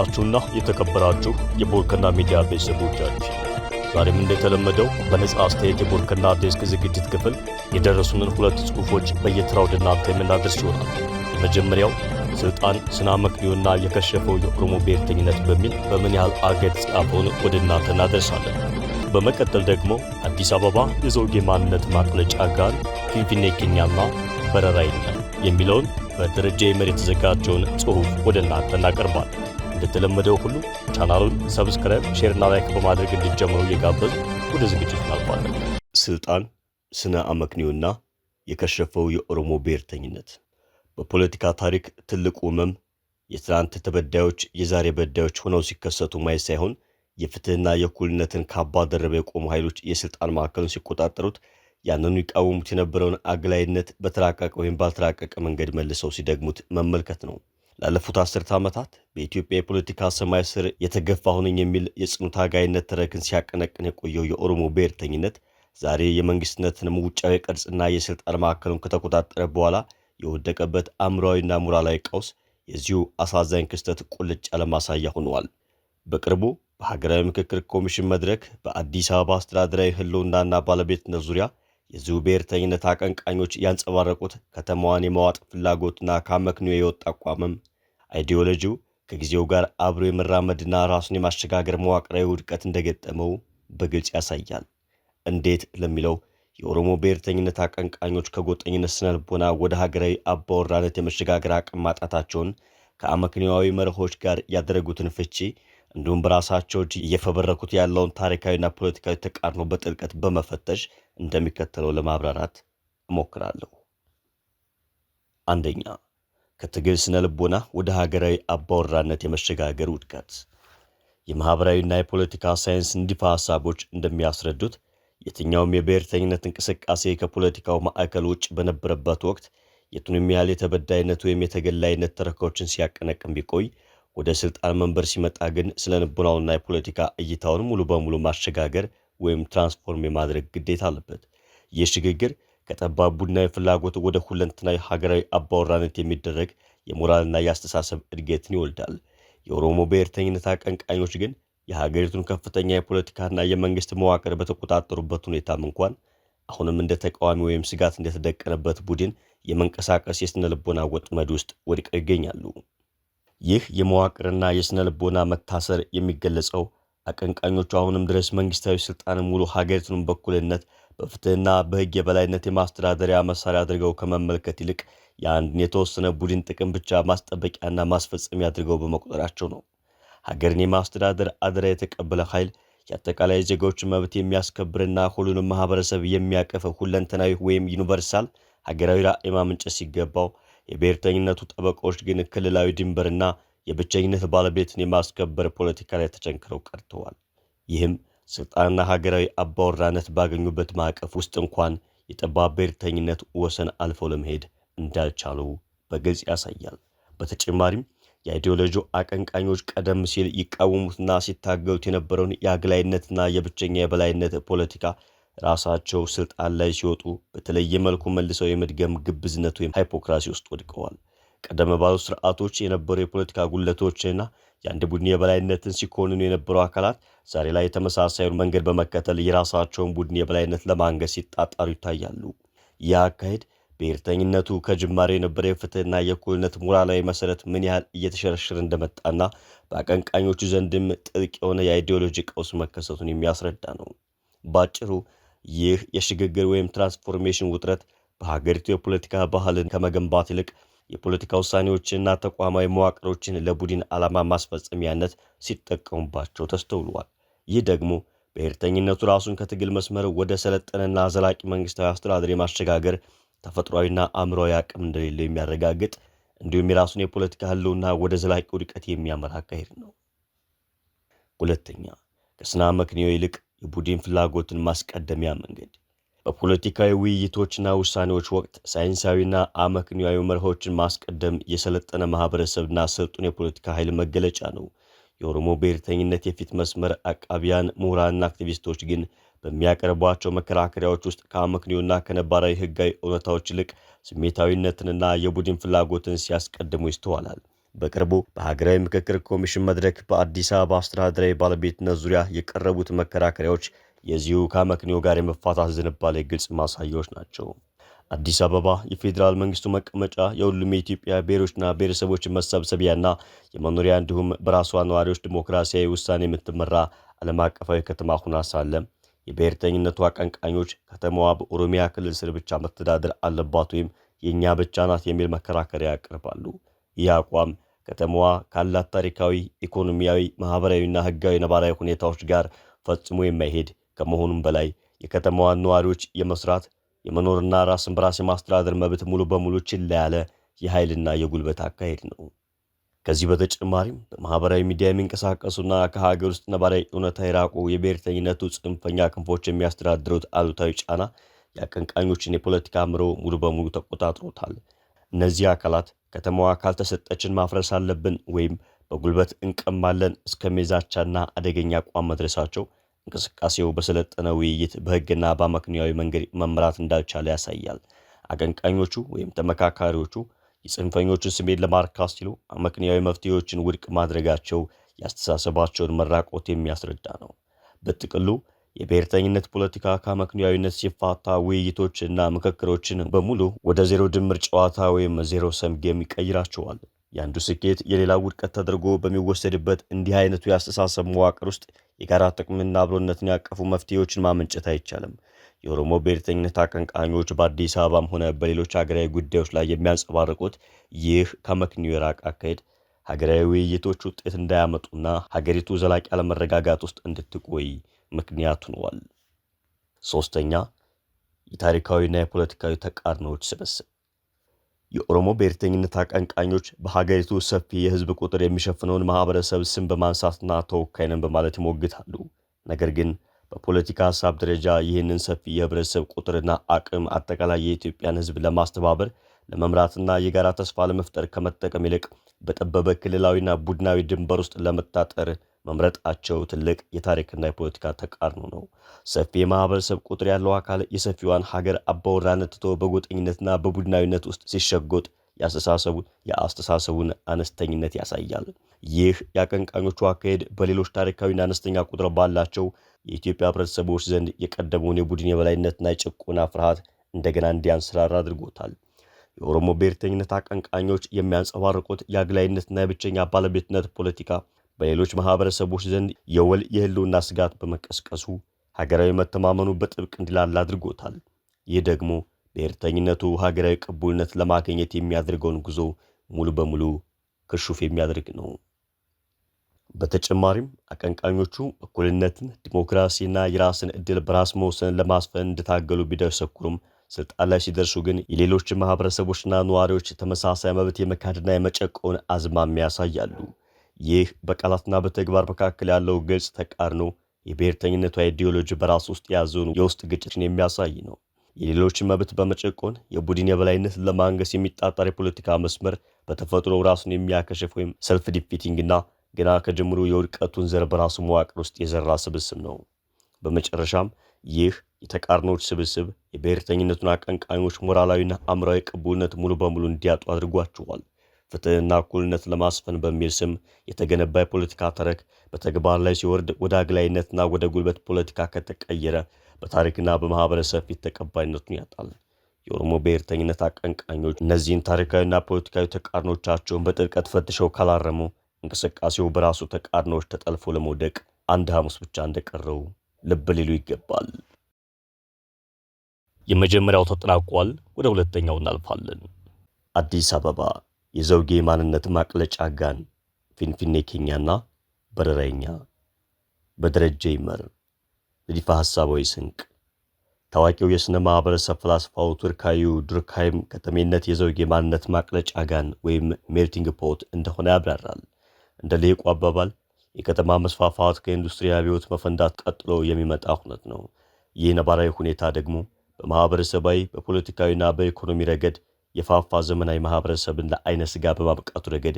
የተወደዳችሁና የተከበራችሁ የቦርከና ሚዲያ ቤተሰቦቻችን ዛሬም እንደተለመደው በነጻ አስተያየት የቦርከና ዴስክ ዝግጅት ክፍል የደረሱንን ሁለት ጽሑፎች በየተራው ወደ እናንተ የምናደርስ ይሆናል። የመጀመሪያው ስልጣን ስነ አመክንዮና የከሸፈው የኦሮሞ ብሔርተኝነት በሚል በምን ያህል አገር የተጻፈውን ወደ እናንተ እናደርሳለን። በመቀጠል ደግሞ አዲስ አበባ የዘውጌ ማንነት ማቅለጫ ጋር ፊንፊኔ ኬኛና በረራ ይላል የሚለውን በደረጃ የመሪ የተዘጋጀውን ጽሑፍ ወደ እናንተ እናቀርባለን። እንደተለመደው ሁሉ ቻናሉን ሰብስክራይብ፣ ሼርና ላይክ በማድረግ እንዲጀምሩ እየጋበዙ ወደ ዝግጅት እናልፋለን። ስልጣን ስነ አመክንዮና የከሸፈው የኦሮሞ ብሔርተኝነት። በፖለቲካ ታሪክ ትልቁ ህመም የትናንት ተበዳዮች የዛሬ በዳዮች ሆነው ሲከሰቱ ማየት ሳይሆን የፍትህና የእኩልነትን ካባ ደረበ የቆሙ ኃይሎች የስልጣን ማዕከሉን ሲቆጣጠሩት ያንኑ ይቃወሙት የነበረውን አግላይነት በተራቀቀ ወይም ባልተራቀቀ መንገድ መልሰው ሲደግሙት መመልከት ነው። ላለፉት 10 ዓመታት በኢትዮጵያ የፖለቲካ ሰማይ ስር የተገፋሁ ነኝ የሚል የጽኑ ታጋይነት ተረክን ሲያቀነቅን የቆየው የኦሮሞ ብሔርተኝነት ዛሬ የመንግስትነትን ውጫዊ ቅርጽና የስልጣን ማዕከሉን ከተቆጣጠረ በኋላ የወደቀበት አእምሯዊና ሞራላዊ ቀውስ የዚሁ አሳዛኝ ክስተት ቁልጭ ያለ ማሳያ ሆነዋል። በቅርቡ በሀገራዊ ምክክር ኮሚሽን መድረክ በአዲስ አበባ አስተዳደራዊ ህልውናና ባለቤትነት ዙሪያ የዚሁ ብሔርተኝነት አቀንቃኞች ያንጸባረቁት ከተማዋን የመዋጥ ፍላጎትና ከአመክንዮ የወጣ አቋምም አይዲዮሎጂው ከጊዜው ጋር አብሮ የመራመድና ራሱን የማሸጋገር መዋቅራዊ ውድቀት እንደገጠመው በግልጽ ያሳያል። እንዴት ለሚለው የኦሮሞ ብሔርተኝነት አቀንቃኞች ከጎጠኝነት ስነልቦና ወደ ሀገራዊ አባወራነት የመሸጋገር አቅም ማጣታቸውን ከአመክንዮአዊ መርሆች ጋር ያደረጉትን ፍቺ እንዲሁም በራሳቸው እጅ እየፈበረኩት ያለውን ታሪካዊና ፖለቲካዊ ተቃርኖ በጥልቀት በመፈተሽ እንደሚከተለው ለማብራራት እሞክራለሁ። አንደኛ፣ ከትግል ስነ ልቦና ወደ ሀገራዊ አባወራነት የመሸጋገር ውድቀት። የማህበራዊና የፖለቲካ ሳይንስ ንድፈ ሐሳቦች እንደሚያስረዱት የትኛውም የብሔርተኝነት እንቅስቃሴ ከፖለቲካው ማዕከል ውጭ በነበረበት ወቅት የቱንም ያህል የተበዳይነት ወይም የተገላይነት ተረካዎችን ሲያቀነቅን ቢቆይ ወደ ስልጣን መንበር ሲመጣ ግን ስለ ልቦናውና የፖለቲካ እይታውን ሙሉ በሙሉ ማሸጋገር ወይም ትራንስፎርም የማድረግ ግዴታ አለበት። ይህ ሽግግር ከጠባብ ቡድናዊ ፍላጎት ወደ ሁለንተናዊ ሀገራዊ አባወራነት የሚደረግ የሞራልና የአስተሳሰብ እድገትን ይወልዳል። የኦሮሞ ብሔርተኝነት አቀንቃኞች ግን የሀገሪቱን ከፍተኛ የፖለቲካና የመንግስት መዋቅር በተቆጣጠሩበት ሁኔታም እንኳን አሁንም እንደ ተቃዋሚ ወይም ስጋት እንደተደቀነበት ቡድን የመንቀሳቀስ የስነ ልቦና ወጥመድ ውስጥ ወድቀው ይገኛሉ። ይህ የመዋቅርና የስነ ልቦና መታሰር የሚገለጸው አቀንቃኞቹ አሁንም ድረስ መንግስታዊ ስልጣንን ሙሉ ሀገሪቱን በኩልነት በፍትህና በህግ የበላይነት የማስተዳደሪያ መሳሪያ አድርገው ከመመልከት ይልቅ የአንድን የተወሰነ ቡድን ጥቅም ብቻ ማስጠበቂያና ማስፈጸሚያ አድርገው በመቁጠራቸው ነው። ሀገርን የማስተዳደር አደራ የተቀበለ ኃይል የአጠቃላይ ዜጎች መብት የሚያስከብርና ሁሉንም ማህበረሰብ የሚያቀፍ ሁለንተናዊ ወይም ዩኒቨርሳል ሀገራዊ ራዕይ ማመንጨት ሲገባው የብሔርተኝነቱ ጠበቆች ግን ክልላዊ ድንበርና የብቸኝነት ባለቤትን የማስከበር ፖለቲካ ላይ ተቸንክረው ቀርተዋል። ይህም ስልጣንና ሀገራዊ አባወራነት ባገኙበት ማዕቀፍ ውስጥ እንኳን የጠባብ ብሔርተኝነት ወሰን አልፈው ለመሄድ እንዳልቻሉ በግልጽ ያሳያል። በተጨማሪም የአይዲዮሎጂው አቀንቃኞች ቀደም ሲል ይቃወሙትና ሲታገሉት የነበረውን የአግላይነትና የብቸኛ የበላይነት ፖለቲካ ራሳቸው ስልጣን ላይ ሲወጡ በተለየ መልኩ መልሰው የመድገም ግብዝነት ወይም ሃይፖክራሲ ውስጥ ወድቀዋል። ቀደም ባሉ ስርዓቶች የነበሩ የፖለቲካ ጉለቶችና የአንድ ቡድን የበላይነትን ሲኮንኑ የነበሩ አካላት ዛሬ ላይ ተመሳሳዩን መንገድ በመከተል የራሳቸውን ቡድን የበላይነት ለማንገስ ሲጣጣሩ ይታያሉ። ይህ አካሄድ ብሔርተኝነቱ ከጅማሬ የነበረ የፍትህና የእኩልነት ሞራላዊ መሰረት ምን ያህል እየተሸረሸረ እንደመጣና በአቀንቃኞቹ ዘንድም ጥልቅ የሆነ የአይዲዮሎጂ ቀውስ መከሰቱን የሚያስረዳ ነው። ባጭሩ ይህ የሽግግር ወይም ትራንስፎርሜሽን ውጥረት በሀገሪቱ የፖለቲካ ባህልን ከመገንባት ይልቅ የፖለቲካ ውሳኔዎችንና ተቋማዊ መዋቅሮችን ለቡድን ዓላማ ማስፈጸሚያነት ሲጠቀሙባቸው ተስተውሏል። ይህ ደግሞ ብሔርተኝነቱ ራሱን ከትግል መስመር ወደ ሰለጠነና ዘላቂ መንግስታዊ አስተዳደር የማሸጋገር ተፈጥሯዊና አእምሯዊ አቅም እንደሌለው የሚያረጋግጥ እንዲሁም የራሱን የፖለቲካ ህልውና ወደ ዘላቂ ውድቀት የሚያመራ አካሄድ ነው። ሁለተኛ፣ ከስነ አመክንዮ ይልቅ የቡድን ፍላጎትን ማስቀደሚያ መንገድ። በፖለቲካዊ ውይይቶችና ውሳኔዎች ወቅት ሳይንሳዊና አመክንዮአዊ መርሆችን ማስቀደም የሰለጠነ ማህበረሰብና ስልጡን የፖለቲካ ኃይል መገለጫ ነው። የኦሮሞ ብሔርተኝነት የፊት መስመር አቃቢያን፣ ምሁራንና አክቲቪስቶች ግን በሚያቀርቧቸው መከራከሪያዎች ውስጥ ከአመክንዮና ከነባራዊ ህጋዊ እውነታዎች ይልቅ ስሜታዊነትንና የቡድን ፍላጎትን ሲያስቀድሙ ይስተዋላል። በቅርቡ በሀገራዊ ምክክር ኮሚሽን መድረክ በአዲስ አበባ አስተዳደራዊ ባለቤትነት ዙሪያ የቀረቡት መከራከሪያዎች የዚሁ ከአመክንዮ ጋር የመፋታት ዝንባሌ ግልጽ ማሳያዎች ናቸው። አዲስ አበባ የፌዴራል መንግስቱ መቀመጫ፣ የሁሉም የኢትዮጵያ ብሔሮችና ብሔረሰቦች መሰብሰቢያና የመኖሪያ እንዲሁም በራሷ ነዋሪዎች ዲሞክራሲያዊ ውሳኔ የምትመራ ዓለም አቀፋዊ ከተማ ሆና ሳለ የብሔርተኝነቱ አቀንቃኞች ከተማዋ በኦሮሚያ ክልል ስር ብቻ መተዳደር አለባት ወይም የእኛ ብቻ ናት የሚል መከራከሪያ ያቀርባሉ። ይህ አቋም ከተማዋ ካላት ታሪካዊ፣ ኢኮኖሚያዊ፣ ማህበራዊና ህጋዊ ነባራዊ ሁኔታዎች ጋር ፈጽሞ የማይሄድ ከመሆኑም በላይ የከተማዋን ነዋሪዎች የመስራት የመኖርና ራስን በራስ የማስተዳደር መብት ሙሉ በሙሉ ችላ ያለ የኃይልና የጉልበት አካሄድ ነው። ከዚህ በተጨማሪም በማህበራዊ ሚዲያ የሚንቀሳቀሱና ከሀገር ውስጥ ነባራዊ እውነታ የራቁ የብሔርተኝነቱ ጽንፈኛ ክንፎች የሚያስተዳድሩት አሉታዊ ጫና የአቀንቃኞችን የፖለቲካ አእምሮ ሙሉ በሙሉ ተቆጣጥሮታል። እነዚህ አካላት ከተማዋ ካልተሰጠችን ማፍረስ አለብን ወይም በጉልበት እንቀማለን እስከ ሜዛቻና አደገኛ አቋም መድረሳቸው እንቅስቃሴው በሰለጠነ ውይይት በህግና በአመክንያዊ መንገድ መምራት እንዳልቻለ ያሳያል። አቀንቃኞቹ ወይም ተመካካሪዎቹ የጽንፈኞቹን ስሜት ለማርካት ሲሉ አመክንያዊ መፍትሄዎችን ውድቅ ማድረጋቸው የአስተሳሰባቸውን መራቆት የሚያስረዳ ነው። በጥቅሉ የብሔርተኝነት ፖለቲካ ከአመክንያዊነት ሲፋታ ውይይቶችና ምክክሮችን በሙሉ ወደ ዜሮ ድምር ጨዋታ ወይም ዜሮ ሰም ጌም ይቀይራቸዋል። የአንዱ ስኬት የሌላ ውድቀት ተደርጎ በሚወሰድበት እንዲህ አይነቱ የአስተሳሰብ መዋቅር ውስጥ የጋራ ጥቅምና አብሮነትን ያቀፉ መፍትሄዎችን ማመንጨት አይቻልም። የኦሮሞ ብሔርተኝነት አቀንቃኞች በአዲስ አበባም ሆነ በሌሎች ሀገራዊ ጉዳዮች ላይ የሚያንጸባርቁት ይህ ከአመክንዮ የራቀ አካሄድ ሀገራዊ ውይይቶች ውጤት እንዳያመጡና ሀገሪቱ ዘላቂ አለመረጋጋት ውስጥ እንድትቆይ ምክንያት ሆኗል። ሶስተኛ፣ የታሪካዊና የፖለቲካዊ ተቃርኖዎች ስብስብ። የኦሮሞ ብሔርተኝነት አቀንቃኞች በሀገሪቱ ሰፊ የህዝብ ቁጥር የሚሸፍነውን ማህበረሰብ ስም በማንሳትና ተወካይ ነን በማለት ይሞግታሉ። ነገር ግን በፖለቲካ ሀሳብ ደረጃ ይህንን ሰፊ የህብረተሰብ ቁጥርና አቅም አጠቃላይ የኢትዮጵያን ህዝብ ለማስተባበር ለመምራትና የጋራ ተስፋ ለመፍጠር ከመጠቀም ይልቅ በጠበበ ክልላዊና ቡድናዊ ድንበር ውስጥ ለመታጠር መምረጣቸው ትልቅ የታሪክና የፖለቲካ ተቃርኖ ነው። ሰፊ የማህበረሰብ ቁጥር ያለው አካል የሰፊዋን ሀገር አባወራነት ትቶ በጎጠኝነትና በቡድናዊነት ውስጥ ሲሸጎጥ የአስተሳሰቡን አነስተኝነት ያሳያል። ይህ የአቀንቃኞቹ አካሄድ በሌሎች ታሪካዊና አነስተኛ ቁጥር ባላቸው የኢትዮጵያ ህብረተሰቦች ዘንድ የቀደመውን የቡድን የበላይነትና የጭቆና ፍርሃት እንደገና እንዲያንሰራራ አድርጎታል። የኦሮሞ ብሔርተኝነት አቀንቃኞች የሚያንጸባርቁት የአግላይነትና የብቸኛ ባለቤትነት ፖለቲካ በሌሎች ማህበረሰቦች ዘንድ የህልውና ስጋት በመቀስቀሱ ሀገራዊ መተማመኑ በጥብቅ እንዲላላ አድርጎታል። ይህ ደግሞ ብሔርተኝነቱ ሀገራዊ ቅቡልነት ለማግኘት የሚያደርገውን ጉዞ ሙሉ በሙሉ ክሹፍ የሚያደርግ ነው። በተጨማሪም አቀንቃኞቹ እኩልነትን፣ ዲሞክራሲና የራስን ዕድል በራስ መወሰን ለማስፈን እንደታገሉ ቢደሰኩሩም ስልጣን ላይ ሲደርሱ ግን የሌሎች ማህበረሰቦችና ነዋሪዎች ተመሳሳይ መብት የመካድና የመጨቆን አዝማሚያ ያሳያሉ። ይህ በቃላትና በተግባር መካከል ያለው ግልጽ ተቃርኖ የብሔርተኝነቱ አይዲዮሎጂ በራስ ውስጥ የያዘውን የውስጥ ግጭትን የሚያሳይ ነው። የሌሎችን መብት በመጨቆን የቡድን የበላይነትን ለማንገስ የሚጣጣር የፖለቲካ መስመር በተፈጥሮ ራሱን የሚያከሽፍ ወይም ሰልፍ ዲፊቲንግና ገና ከጅምሩ የውድቀቱን ዘር በራሱ መዋቅር ውስጥ የዘራ ስብስብ ነው። በመጨረሻም ይህ የተቃርኖች ስብስብ የብሔርተኝነቱን አቀንቃኞች ሞራላዊና አእምራዊ ቅቡልነት ሙሉ በሙሉ እንዲያጡ አድርጓቸዋል። ፍትህና እኩልነት ለማስፈን በሚል ስም የተገነባ የፖለቲካ ተረክ በተግባር ላይ ሲወርድ ወደ አግላይነትና ወደ ጉልበት ፖለቲካ ከተቀየረ በታሪክና በማህበረሰብ ፊት ተቀባይነቱን ያጣል። የኦሮሞ ብሔርተኝነት አቀንቃኞች እነዚህን ታሪካዊና ፖለቲካዊ ተቃርኖቻቸውን በጥልቀት ፈትሸው ካላረሙ እንቅስቃሴው በራሱ ተቃርኖች ተጠልፎ ለመውደቅ አንድ ሐሙስ ብቻ እንደቀረው ልብ ሊሉ ይገባል። የመጀመሪያው ተጠናቋል። ወደ ሁለተኛው እናልፋለን። አዲስ አበባ የዘውጌ ማንነት ማቅለጫ ጋን ፊንፊኔ ኬኛና በረራኛ በደረጀ ይመር ንድፈ ሐሳባዊ ስንቅ ታዋቂው የሥነ ማህበረሰብ ፈላስፋው ቱርካዊው ዱርካይም ከተሜነት የዘውጌ ማንነት ማቅለጫ ጋን ወይም ሜልቲንግ ፖት እንደሆነ ያብራራል። እንደ ሊቁ አባባል የከተማ መስፋፋት ከኢንዱስትሪ አብዮት መፈንዳት ቀጥሎ የሚመጣ ሁነት ነው። ይህ ነባራዊ ሁኔታ ደግሞ በማህበረሰባዊ በፖለቲካዊና በኢኮኖሚ ረገድ የፋፋ ዘመናዊ ማህበረሰብን ለአይነ ስጋ በማብቃቱ ረገድ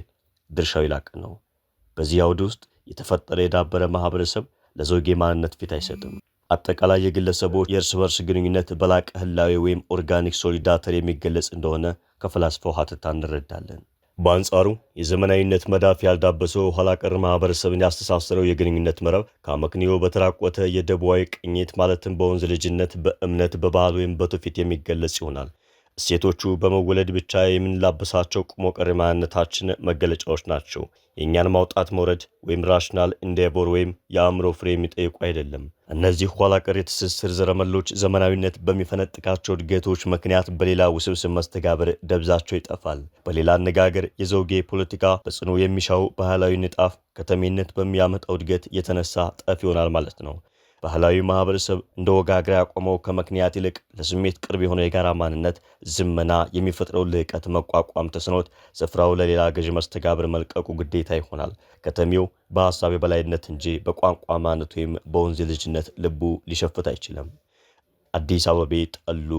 ድርሻው ይላቅ ነው። በዚህ አውድ ውስጥ የተፈጠረ የዳበረ ማህበረሰብ ለዘውጌ ማንነት ፊት አይሰጥም። አጠቃላይ የግለሰቦች የእርስ በርስ ግንኙነት በላቀ ህላዊ ወይም ኦርጋኒክ ሶሊዳተር የሚገለጽ እንደሆነ ከፈላስፋው ሀተታ እንረዳለን። በአንጻሩ የዘመናዊነት መዳፍ ያልዳበሰው ኋላ ቀር ማህበረሰብን ያስተሳሰረው የግንኙነት መረብ ከአመክንዮ በተራቆተ የደቡባዊ ቅኝት ማለትም በወንዝ ልጅነት፣ በእምነት፣ በባህል ወይም በትውፊት የሚገለጽ ይሆናል። እሴቶቹ በመወለድ ብቻ የምንላበሳቸው ቁሞ ቀር ማንነታችን መገለጫዎች ናቸው። የእኛን ማውጣት መውረድ ወይም ራሽናል ኢንዴቮር ወይም የአእምሮ ፍሬ የሚጠይቁ አይደለም። እነዚህ ኋላ ቀር የትስስር ዘረመሎች ዘመናዊነት በሚፈነጥቃቸው እድገቶች ምክንያት በሌላ ውስብስብ መስተጋብር ደብዛቸው ይጠፋል። በሌላ አነጋገር የዘውጌ ፖለቲካ በጽኑ የሚሻው ባህላዊ ንጣፍ ከተሜነት በሚያመጣው እድገት የተነሳ ጠፍ ይሆናል ማለት ነው። ባህላዊ ማህበረሰብ እንደ ወጋግራ ያቆመው ከመክንያት ይልቅ ለስሜት ቅርብ የሆነ የጋራ ማንነት ዝመና የሚፈጥረው ልዕቀት መቋቋም ተስኖት ስፍራው ለሌላ ገዥ መስተጋብር መልቀቁ ግዴታ ይሆናል። ከተሜው በሐሳብ የበላይነት እንጂ በቋንቋ ማንነት ወይም በወንዝ ልጅነት ልቡ ሊሸፍት አይችልም። አዲስ አበባ ጠሉ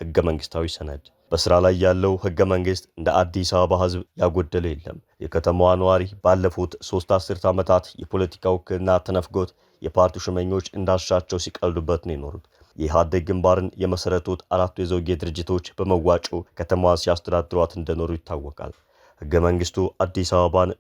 ህገ መንግስታዊ ሰነድ በስራ ላይ ያለው ህገ መንግስት እንደ አዲስ አበባ ህዝብ ያጎደለው የለም። የከተማዋ ነዋሪ ባለፉት 3 አስርት ዓመታት የፖለቲካ ውክልና ተነፍጎት የፓርቲው ሽመኞች እንዳሻቸው ሲቀልዱበት ነው የኖሩት። የኢህአዴግ ግንባርን የመሰረቱት አራቱ የዘውጌ ድርጅቶች በመዋጮ ከተማዋን ሲያስተዳድሯት እንደኖሩ ይታወቃል። ህገ መንግስቱ አዲስ አበባን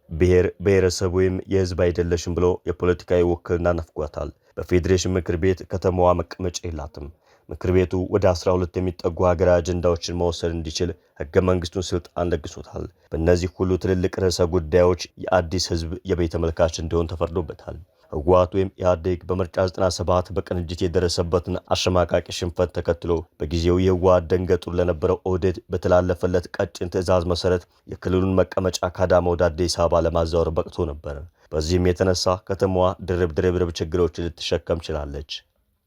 ብሔረሰብ ወይም የህዝብ አይደለሽም ብሎ የፖለቲካዊ ውክልና ነፍጓታል። በፌዴሬሽን ምክር ቤት ከተማዋ መቀመጫ የላትም። ምክር ቤቱ ወደ 12 የሚጠጉ ሀገራዊ አጀንዳዎችን መወሰድ እንዲችል ህገ መንግስቱን ስልጣን ለግሶታል። በእነዚህ ሁሉ ትልልቅ ርዕሰ ጉዳዮች የአዲስ ህዝብ የቤት ተመልካች እንዲሆን ተፈርዶበታል። ህወሓት ወይም ኢህአዴግ በምርጫ 97 በቅንጅት የደረሰበትን አሸማቃቂ ሽንፈት ተከትሎ በጊዜው የህወሓት ደንገጡር ለነበረው ኦህዴድ በተላለፈለት ቀጭን ትዕዛዝ መሰረት የክልሉን መቀመጫ ከአዳማ ወደ አዲስ አበባ ለማዛወር በቅቶ ነበር። በዚህም የተነሳ ከተማዋ ድርብ ችግሮችን ልትሸከም ችላለች።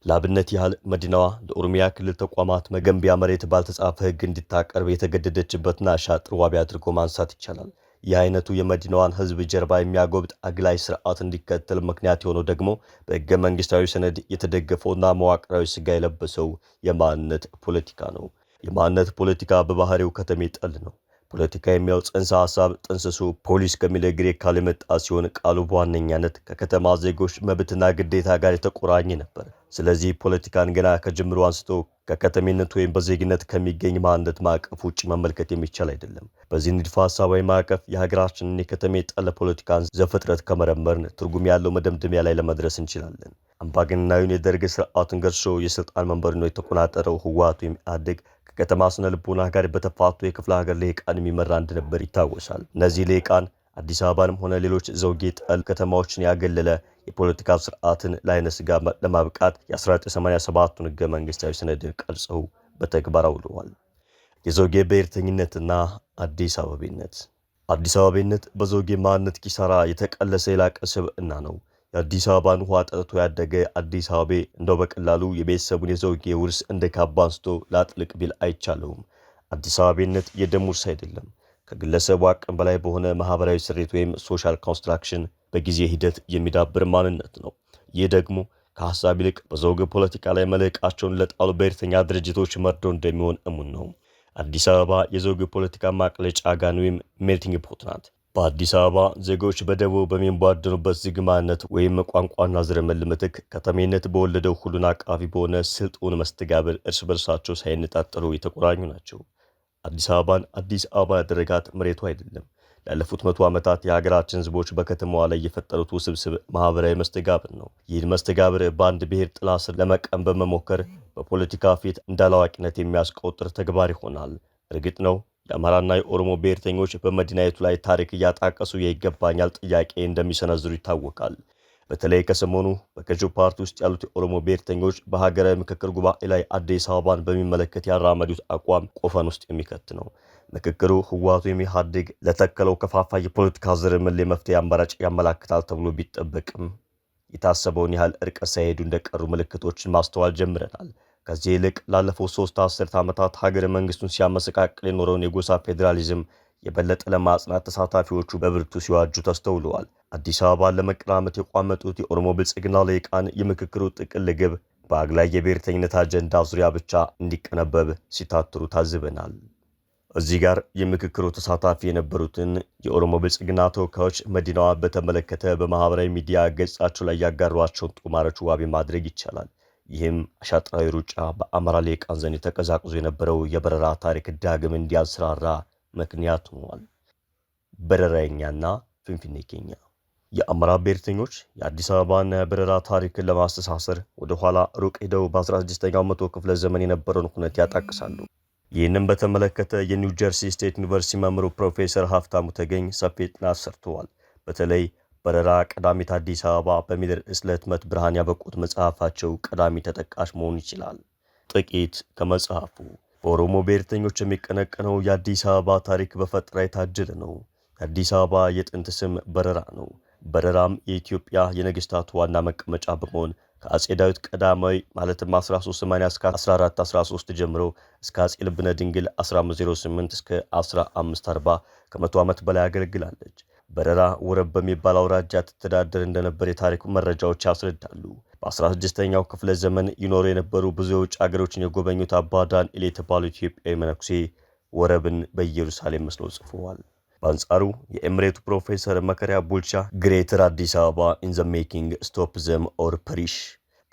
ለአብነት ያህል መዲናዋ ለኦሮሚያ ክልል ተቋማት መገንቢያ መሬት ባልተጻፈ ህግ እንዲታቀርብ የተገደደችበትን አሻጥር ዋቢ አድርጎ ማንሳት ይቻላል። ይህ አይነቱ የመዲናዋን ህዝብ ጀርባ የሚያጎብጥ አግላይ ስርዓት እንዲከተል ምክንያት የሆነው ደግሞ በህገ መንግስታዊ ሰነድ የተደገፈውና መዋቅራዊ ስጋ የለበሰው የማንነት ፖለቲካ ነው። የማንነት ፖለቲካ በባህሪው ከተሜ ጠል ነው። ፖለቲካ የሚለው ጽንሰ ሐሳብ ጥንስሱ ፖሊስ ከሚለው ግሪክ ቃል የመጣ ሲሆን ቃሉ በዋነኛነት ከከተማ ዜጎች መብትና ግዴታ ጋር የተቆራኘ ነበር። ስለዚህ ፖለቲካን ገና ከጅምሩ አንስቶ ከከተሜነት ወይም በዜግነት ከሚገኝ ማንነት ማዕቀፍ ውጭ መመልከት የሚቻል አይደለም። በዚህ ንድፈ ሐሳባዊ ማዕቀፍ የሀገራችንን የከተሜ ጠል ፖለቲካን ዘፍጥረት ከመረመርን ትርጉም ያለው መደምደሚያ ላይ ለመድረስ እንችላለን። አምባገነናዊውን የደርግ ስርዓትን ገርሶ የስልጣን መንበርን የተቆናጠረው ህወሓት ወይም ኢህአዴግ ከከተማ ስነ ልቦና ጋር በተፋቱ የክፍለ ሀገር ልሂቃን የሚመራ እንደነበር ይታወሳል። እነዚህ ልሂቃን አዲስ አበባንም ሆነ ሌሎች ዘውጌ ጠል ከተማዎችን ያገለለ የፖለቲካ ስርዓትን ለዓይነ ሥጋ ለማብቃት የ1987ቱን ህገ መንግስታዊ ሰነድን ቀርጸው በተግባር አውለዋል። የዘውጌ ብሔርተኝነትና አዲስ አበቤነት። አዲስ አበቤነት በዘውጌ ማንነት ኪሳራ የተቀለሰ የላቀ ስብዕና ነው። የአዲስ አበባን ውሃ ጠጥቶ ያደገ አዲስ አበቤ እንደው በቀላሉ የቤተሰቡን የዘውጌ ውርስ እንደ ካባ አንስቶ ላጥልቅ ቢል አይቻለውም። አዲስ አበቤነት የደም ውርስ አይደለም። ከግለሰቡ አቅም በላይ በሆነ ማህበራዊ ስሪት ወይም ሶሻል ኮንስትራክሽን በጊዜ ሂደት የሚዳብር ማንነት ነው። ይህ ደግሞ ከሐሳብ ይልቅ በዘውግ ፖለቲካ ላይ መልህቃቸውን ለጣሉ ብሔርተኛ ድርጅቶች መርዶ እንደሚሆን እሙን ነው። አዲስ አበባ የዘውግ ፖለቲካ ማቅለጫ ጋን ወይም ሜልቲንግ ፖት ናት። በአዲስ አበባ ዜጎች በደቦ በሚንቧደኑበት ዝግ ማንነት ወይም ቋንቋና ዘረመል ምትክ ከተሜነት በወለደው ሁሉን አቃፊ በሆነ ስልጡን መስተጋብር እርስ በርሳቸው ሳይነጣጠሉ የተቆራኙ ናቸው። አዲስ አበባን አዲስ አበባ ያደረጋት መሬቱ አይደለም። ላለፉት 100 ዓመታት የሀገራችን ህዝቦች በከተማዋ ላይ የፈጠሩት ውስብስብ ማህበራዊ መስተጋብር ነው። ይህን መስተጋብር በአንድ ብሔር ጥላ ስር ለመቀንበብ መሞከር በፖለቲካ ፊት እንዳላዋቂነት የሚያስቆጥር ተግባር ይሆናል። እርግጥ ነው የአማራና የኦሮሞ ብሔርተኞች በመዲናይቱ ላይ ታሪክ እያጣቀሱ የይገባኛል ጥያቄ እንደሚሰነዝሩ ይታወቃል። በተለይ ከሰሞኑ በገዢው ፓርቲ ውስጥ ያሉት የኦሮሞ ብሔርተኞች በሀገራዊ ምክክር ጉባኤ ላይ አዲስ አበባን በሚመለከት ያራመዱት አቋም ቆፈን ውስጥ የሚከት ነው። ምክክሩ ህወሓት ወይም ኢህአዴግ ለተከለው ከፋፋይ የፖለቲካ ዝርምል መፍትሄ አማራጭ ያመላክታል ተብሎ ቢጠበቅም የታሰበውን ያህል እርቀት ሳይሄዱ እንደቀሩ ምልክቶችን ማስተዋል ጀምረናል። ከዚህ ይልቅ ላለፉት 3 አስርት ዓመታት ሀገረ መንግስቱን ሲያመሰቃቅል የኖረውን የጎሳ ፌዴራሊዝም የበለጠ ለማጽናት ተሳታፊዎቹ በብርቱ ሲዋጁ ተስተውለዋል። አዲስ አበባን ለመቀራመት የቋመጡት የኦሮሞ ብልጽግና ልሂቃን የምክክሩ ጥቅል ግብ በአግላይ የብሔርተኝነት አጀንዳ ዙሪያ ብቻ እንዲቀነበብ ሲታትሩ ታዝበናል። እዚህ ጋር የምክክሩ ተሳታፊ የነበሩትን የኦሮሞ ብልጽግና ተወካዮች መዲናዋ በተመለከተ በማህበራዊ ሚዲያ ገጻቸው ላይ ያጋሯቸውን ጦማሮች ዋቢ ማድረግ ይቻላል። ይህም አሻጥራዊ ሩጫ በአማራ ልሂቃን ዘንድ ተቀዛቅዞ የነበረው የበረራ ታሪክ ዳግም እንዲያንሰራራ ምክንያት ሆኗል። በረራ የኛና ፊንፊኔ ኬኛ። የአማራ ብሔርተኞች የአዲስ አበባና የበረራ ታሪክን ለማስተሳሰር ወደ ኋላ ሩቅ ሄደው በ16ኛው መቶ ክፍለ ዘመን የነበረውን ሁነት ያጣቅሳሉ። ይህንን በተመለከተ የኒው ጀርሲ ስቴት ዩኒቨርሲቲ መምህሩ ፕሮፌሰር ሀፍታሙ ተገኝ ሰፊ ጥናት ሰርተዋል። በተለይ በረራ ቀዳሚት አዲስ አበባ በሚል ርዕስ ለህትመት ብርሃን ያበቁት መጽሐፋቸው ቀዳሚ ተጠቃሽ መሆን ይችላል። ጥቂት ከመጽሐፉ። በኦሮሞ ብሔርተኞች የሚቀነቀነው የአዲስ አበባ ታሪክ በፈጠራ የታጀለ ነው። የአዲስ አበባ የጥንት ስም በረራ ነው። በረራም የኢትዮጵያ የነገስታት ዋና መቀመጫ በመሆን ከአጼ ዳዊት ቀዳማዊ ማለትም 1380 እስከ 1413 ጀምሮ እስከ አጼ ልብነ ድንግል 1508 እስከ 1540 ከመቶ ዓመት በላይ አገልግላለች። በረራ ወረብ በሚባል አውራጃ ትተዳደር እንደነበር የታሪኩ መረጃዎች ያስረዳሉ። በ16ኛው ክፍለ ዘመን ይኖሩ የነበሩ ብዙ የውጭ ሀገሮችን የጎበኙት አባ ዳንኤል የተባሉ ኢትዮጵያዊ መነኩሴ ወረብን በኢየሩሳሌም መስለው ጽፈዋል። በአንጻሩ የኤምሬቱ ፕሮፌሰር መከሪያ ቡልቻ ግሬተር አዲስ አበባ ኢን ዘ ሜኪንግ ስቶፕ ዘም ኦር ፐሪሽ፣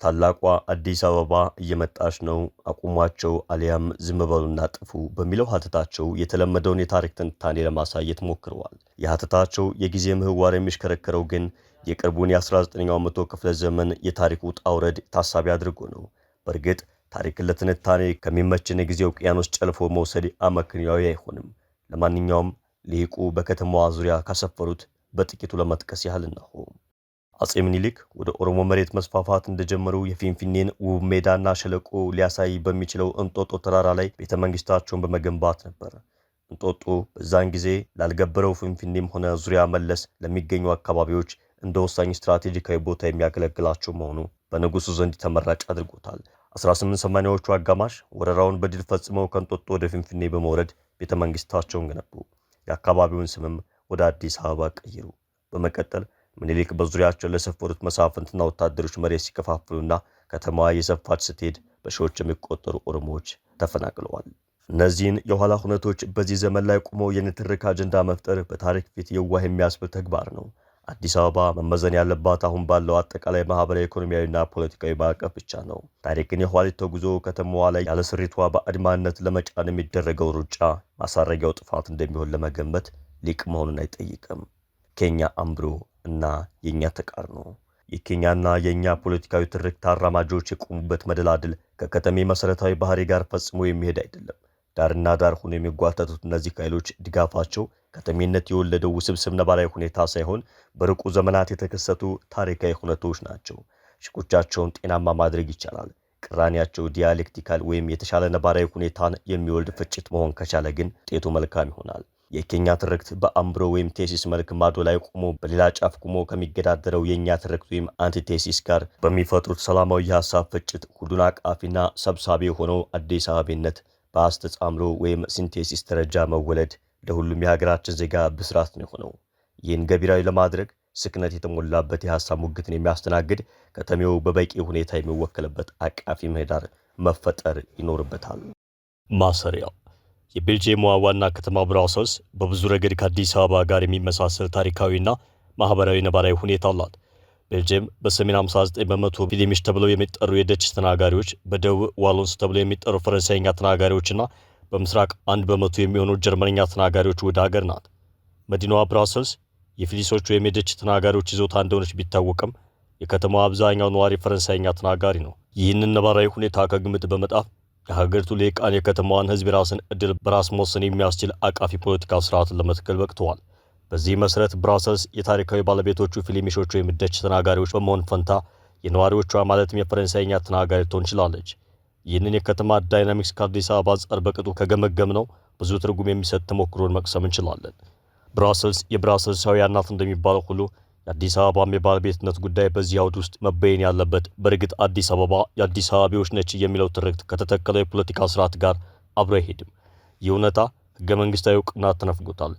ታላቋ አዲስ አበባ እየመጣች ነው አቁሟቸው አሊያም ዝም በሉና ጥፉ በሚለው ሀተታቸው የተለመደውን የታሪክ ትንታኔ ለማሳየት ሞክረዋል። የሀተታቸው የጊዜ ምህዋር የሚሽከረከረው ግን የቅርቡን የ19ኛው መቶ ክፍለ ዘመን የታሪክ ውጣ ውረድ ታሳቢ አድርጎ ነው። በእርግጥ ታሪክን ለትንታኔ ከሚመችን የጊዜ ውቅያኖስ ጨልፎ መውሰድ አመክንያዊ አይሆንም። ለማንኛውም ሊቁ በከተማዋ ዙሪያ ካሰፈሩት በጥቂቱ ለመጥቀስ ያህል ነው። አጼ ምኒልክ ወደ ኦሮሞ መሬት መስፋፋት እንደጀመሩ የፊንፊኔን ውብ ሜዳና ሸለቆ ሊያሳይ በሚችለው እንጦጦ ተራራ ላይ ቤተመንግስታቸውን በመገንባት ነበር። እንጦጦ በዛን ጊዜ ላልገበረው ፊንፊኔም ሆነ ዙሪያ መለስ ለሚገኙ አካባቢዎች እንደ ወሳኝ ስትራቴጂካዊ ቦታ የሚያገለግላቸው መሆኑ በንጉሱ ዘንድ ተመራጭ አድርጎታል። 1880ዎቹ አጋማሽ ወረራውን በድል ፈጽመው ከእንጦጦ ወደ ፊንፊኔ በመውረድ ቤተመንግስታቸውን ገነቡ። የአካባቢውን ስምም ወደ አዲስ አበባ ቀይሩ። በመቀጠል ምኒልክ በዙሪያቸው ለሰፈሩት መሳፍንትና ወታደሮች መሬት ሲከፋፍሉና ከተማዋ የሰፋች ስትሄድ በሺዎች የሚቆጠሩ ኦሮሞዎች ተፈናቅለዋል። እነዚህን የኋላ ሁነቶች በዚህ ዘመን ላይ ቆመው የንትርክ አጀንዳ መፍጠር በታሪክ ፊት የዋህ የሚያስብል ተግባር ነው። አዲስ አበባ መመዘን ያለባት አሁን ባለው አጠቃላይ ማህበራዊ፣ ኢኮኖሚያዊና ፖለቲካዊ ማዕቀፍ ብቻ ነው። ታሪክን የኋሊት ተጉዞ ከተማዋ ላይ ያለ ስሪቷ በአድማነት ለመጫን የሚደረገው ሩጫ ማሳረጊያው ጥፋት እንደሚሆን ለመገመት ሊቅ መሆኑን አይጠይቅም። ኬኛ አምብሮ እና የኛ ተቃርኖ። የኬኛና የኛ ፖለቲካዊ ትርክት አራማጆች የቆሙበት መደላድል ከከተሜ መሰረታዊ ባህሪ ጋር ፈጽሞ የሚሄድ አይደለም። ዳርና ዳር ሆኖ የሚጓተቱት እነዚህ ኃይሎች ድጋፋቸው ከተሜነት የወለደው ውስብስብ ነባራዊ ሁኔታ ሳይሆን በርቁ ዘመናት የተከሰቱ ታሪካዊ ሁነቶች ናቸው። ሽኩቻቸውን ጤናማ ማድረግ ይቻላል። ቅራኔያቸው ዲያሌክቲካል ወይም የተሻለ ነባራዊ ሁኔታን የሚወልድ ፍጭት መሆን ከቻለ ግን ውጤቱ መልካም ይሆናል። የኬኛ ትርክት በአምብሮ ወይም ቴሲስ መልክ ማዶ ላይ ቆሞ በሌላ ጫፍ ቆሞ ከሚገዳደረው የኛ ትርክት ወይም አንቲቴሲስ ጋር በሚፈጥሩት ሰላማዊ የሐሳብ ፍጭት ሁሉን አቃፊና ሰብሳቢ የሆነው አዲስ አበቤነት በአስተጻምሮ ወይም ሲንቴሲስ ደረጃ መወለድ ለሁሉም የሀገራችን ዜጋ ብስራት ነው የሆነው። ይህን ገቢራዊ ለማድረግ ስክነት የተሞላበት የሐሳብ ሙግትን የሚያስተናግድ ከተሜው በበቂ ሁኔታ የሚወከልበት አቃፊ ምህዳር መፈጠር ይኖርበታል። ማሰሪያው የቤልጂየም ዋና ከተማ ብራሰልስ በብዙ ረገድ ከአዲስ አበባ ጋር የሚመሳሰል ታሪካዊና ማህበራዊ ነባራዊ ሁኔታ አላት። ቤልጂየም በሰሜን 59 በመቶ ፊሊሚሽ ተብለው የሚጠሩ የደች ተናጋሪዎች፣ በደቡብ ዋሎንስ ተብለው የሚጠሩ ፈረንሳይኛ ተናጋሪዎችና በምስራቅ 1 በመቶ የሚሆኑ ጀርመንኛ ተናጋሪዎች ወደ ሀገር ናት። መዲናዋ ብራሰልስ የፊሊሶች ወይም የደች ተናጋሪዎች ይዞታ እንደሆነች ቢታወቅም የከተማዋ አብዛኛው ነዋሪ ፈረንሳይኛ ተናጋሪ ነው። ይህንን ነባራዊ ሁኔታ ከግምት በመጣፍ የሀገሪቱ ልሂቃን የከተማዋን ሕዝብ የራስን ዕድል በራስ መወሰን የሚያስችል አቃፊ ፖለቲካ ስርዓትን ለመትከል በቅተዋል። በዚህ መሰረት ብራሰልስ የታሪካዊ ባለቤቶቹ ፊሊሚሾች ወይም ደች ተናጋሪዎች በመሆን ፈንታ የነዋሪዎቿ ማለትም የፈረንሳይኛ ተናጋሪ ትሆን ችላለች። ይህንን የከተማ ዳይናሚክስ ከአዲስ አበባ አንጻር በቅጡ ከገመገም ነው ብዙ ትርጉም የሚሰጥ ተሞክሮን መቅሰም እንችላለን። ብራሰልስ የብራሰልሳውያን ናት እንደሚባለው ሁሉ የአዲስ አበባም የባለቤትነት ጉዳይ በዚህ አውድ ውስጥ መበየን ያለበት በእርግጥ አዲስ አበባ የአዲስ አበባዎች ነች የሚለው ትርክት ከተተከለው የፖለቲካ ስርዓት ጋር አብሮ አይሄድም። ይህ እውነታ ህገ መንግስታዊ እውቅና ተነፍጎታል።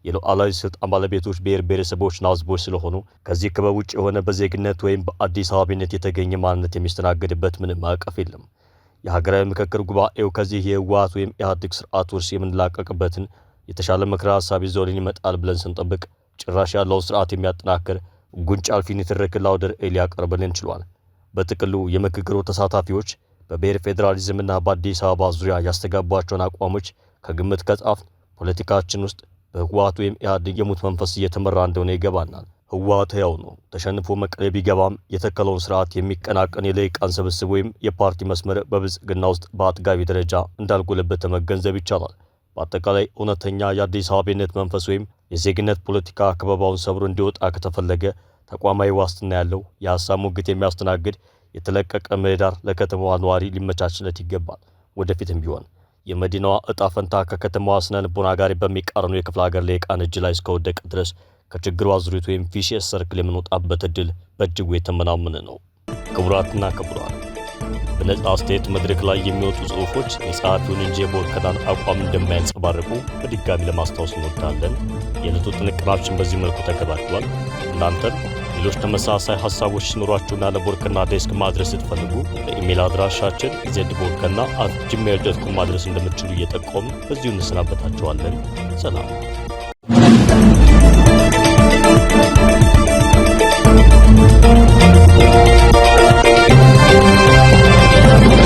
የሉዓላዊ ስልጣን ባለቤቶች ብሔር ብሔረሰቦችና ህዝቦች ስለሆኑ ከዚህ ክበብ ውጭ የሆነ በዜግነት ወይም በአዲስ አበባነት የተገኘ ማንነት የሚስተናገድበት ምንም ማዕቀፍ የለም። የሀገራዊ ምክክር ጉባኤው ከዚህ የህወሓት ወይም ኢህአዴግ ስርዓት ውርስ የምንላቀቅበትን የተሻለ ምክረ ሀሳብ ይዘውልን ይመጣል ብለን ስንጠብቅ ጭራሽ ያለውን ስርዓት የሚያጠናክር ጉንጭ አልፊ ንትርክ ለአውደ ርዕይ ሊያቀርብልን ችሏል። በጥቅሉ የምክክሩ ተሳታፊዎች በብሔር ፌዴራሊዝምና በአዲስ አበባ ዙሪያ ያስተጋቧቸውን አቋሞች ከግምት ከጻፍ ፖለቲካችን ውስጥ በህወሓት ወይም ኢህአዴግ የሙት መንፈስ እየተመራ እንደሆነ ይገባናል። ህወሓት ሕያው ነው። ተሸንፎ መቀሌ ቢገባም የተከለውን ስርዓት የሚቀናቀን የልሂቃን ስብስብ ወይም የፓርቲ መስመር በብልጽግና ውስጥ በአጥጋቢ ደረጃ እንዳልጎለበተ መገንዘብ ይቻላል። በአጠቃላይ እውነተኛ የአዲስ አበባነት መንፈስ ወይም የዜግነት ፖለቲካ ከበባውን ሰብሮ እንዲወጣ ከተፈለገ ተቋማዊ ዋስትና ያለው የሀሳብ ሙግት የሚያስተናግድ የተለቀቀ ምህዳር ለከተማዋ ነዋሪ ሊመቻችለት ይገባል። ወደፊትም ቢሆን የመዲናዋ እጣ ፈንታ ከከተማዋ ስነ ልቦና ጋር በሚቃረኑ የክፍለ ሀገር ልሂቃን እጅ ላይ እስከወደቀ ድረስ ከችግሩ አዙሪት ወይም ቪሺየስ ሰርክል የምንወጣበት እድል በእጅጉ የተመናመነ ነው። ክቡራትና ክቡራን፣ በነጻ አስተያየት መድረክ ላይ የሚወጡ ጽሑፎች የጸሐፊውን እንጂ የቦርከናን አቋም እንደማያንጸባርቁ በድጋሚ ለማስታወስ እንወዳለን። የዕለቱ ጥንቅራችን በዚህ መልኩ ተገባዷል። እናንተም ሌሎች ተመሳሳይ ሀሳቦች ሲኖሯችሁና ለቦርከና ዴስክ ማድረስ ስትፈልጉ በኢሜል አድራሻችን zborkana@gmail.com ማድረስ እንደምትችሉ እየጠቆምን በዚሁ እንሰናበታችኋለን። ሰላም።